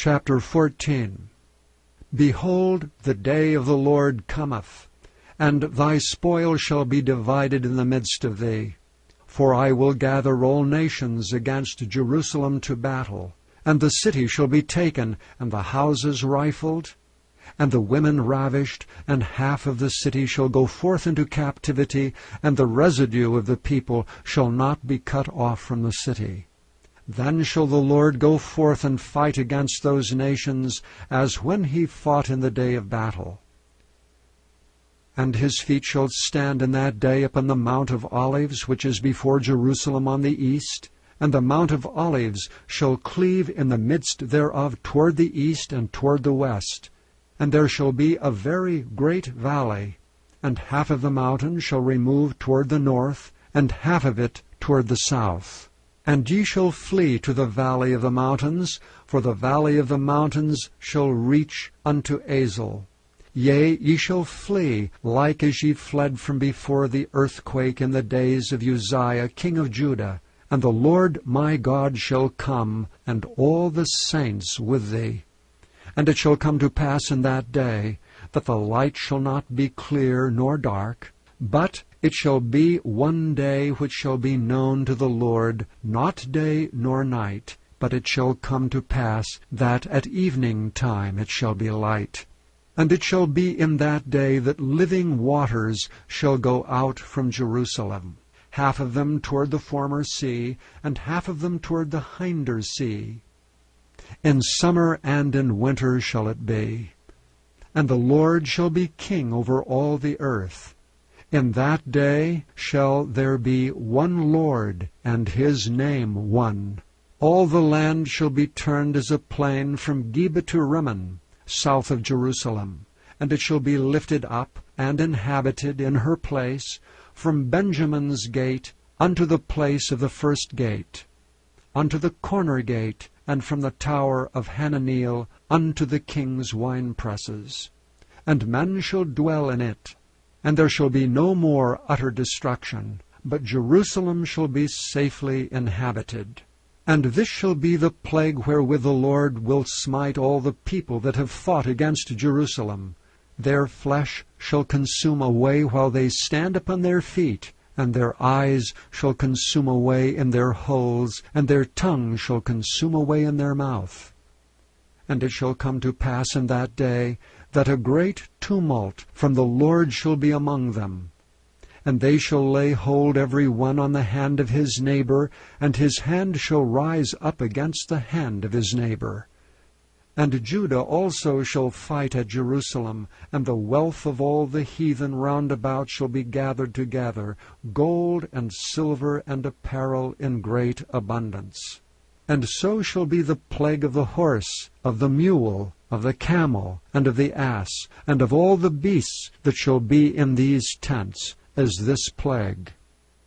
chapter 14. Behold, the day of the Lord cometh, and thy spoil shall be divided in the midst of thee. For I will gather all nations against Jerusalem to battle, and the city shall be taken, and the houses rifled, and the women ravished, and half of the city shall go forth into captivity, and the residue of the people shall not be cut off from the city. Then shall the Lord go forth and fight against those nations, as when he fought in the day of battle. And his feet shall stand in that day upon the Mount of Olives, which is before Jerusalem on the east, and the Mount of Olives shall cleave in the midst thereof toward the east and toward the west. And there shall be a very great valley, and half of the mountain shall remove toward the north, and half of it toward the south. And ye shall flee to the valley of the mountains, for the valley of the mountains shall reach unto Azel. Yea, ye shall flee, like as ye fled from before the earthquake in the days of Uzziah king of Judah. And the Lord my God shall come, and all the saints with thee. And it shall come to pass in that day, that the light shall not be clear nor dark, but it shall be one day which shall be known to the Lord, not day nor night. But it shall come to pass that at evening time it shall be light. And it shall be in that day that living waters shall go out from Jerusalem, half of them toward the former sea, and half of them toward the hinder sea. In summer and in winter shall it be. And the Lord shall be king over all the earth. In that day shall there be one Lord, and his name one. All the land shall be turned as a plain from Geba to Rimmon, south of Jerusalem. And it shall be lifted up, and inhabited in her place, from Benjamin's gate unto the place of the first gate, unto the corner gate, and from the tower of Hananeel unto the king's winepresses. And men shall dwell in it, and there shall be no more utter destruction, but Jerusalem shall be safely inhabited. And this shall be the plague wherewith the Lord will smite all the people that have fought against Jerusalem. Their flesh shall consume away while they stand upon their feet, and their eyes shall consume away in their holes, and their tongue shall consume away in their mouth. And it shall come to pass in that day, that a great tumult from the Lord shall be among them. And they shall lay hold every one on the hand of his neighbor, and his hand shall rise up against the hand of his neighbor. And Judah also shall fight at Jerusalem, and the wealth of all the heathen round about shall be gathered together, gold and silver and apparel in great abundance. And so shall be the plague of the horse, of the mule, of the camel, and of the ass, and of all the beasts that shall be in these tents, as this plague.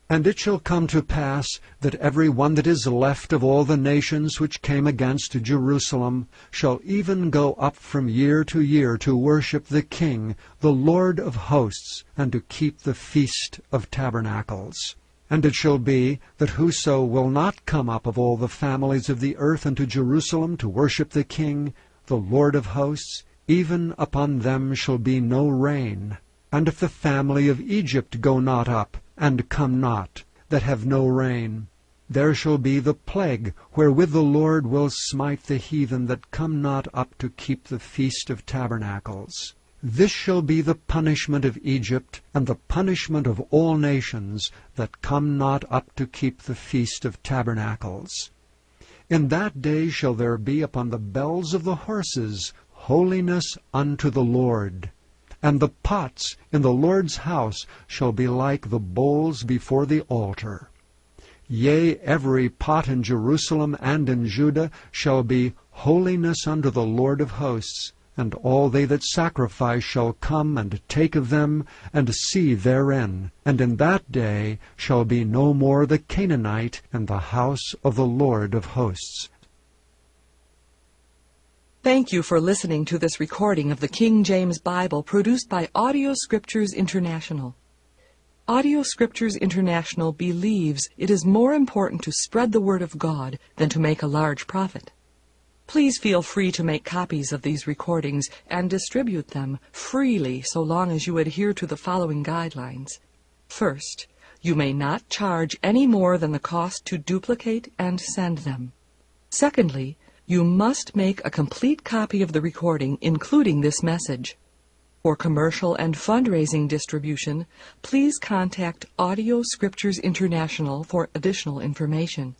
And it shall come to pass that every one that is left of all the nations which came against Jerusalem shall even go up from year to worship the King, the Lord of hosts, and to keep the Feast of Tabernacles. And it shall be that whoso will not come up of all the families of the earth unto Jerusalem to worship the King, the Lord of hosts, even upon them shall be no rain. And if the family of Egypt go not up, and come not, that have no rain, there shall be the plague wherewith the Lord will smite the heathen that come not up to keep the Feast of Tabernacles. This shall be the punishment of Egypt, and the punishment of all nations that come not up to keep the Feast of Tabernacles. In that day shall there be upon the bells of the horses holiness unto the Lord. And the pots in the Lord's house shall be like the bowls before the altar. Yea, every pot in Jerusalem and in Judah shall be holiness unto the Lord of hosts, and all they that sacrifice shall come and take of them, and see therein. And in that day shall be no more the Canaanite in the house of the Lord of hosts. Thank you for listening to this recording of the King James Bible produced by Audio Scriptures International. Audio Scriptures International believes it is more important to spread the Word of God than to make a large profit. Please feel free to make copies of these recordings and distribute them freely so long as you adhere to the following guidelines. First, you may not charge any more than the cost to duplicate and send them. Secondly, you must make a complete copy of the recording, including this message. For commercial and fundraising distribution, please contact Audio Scriptures International for additional information.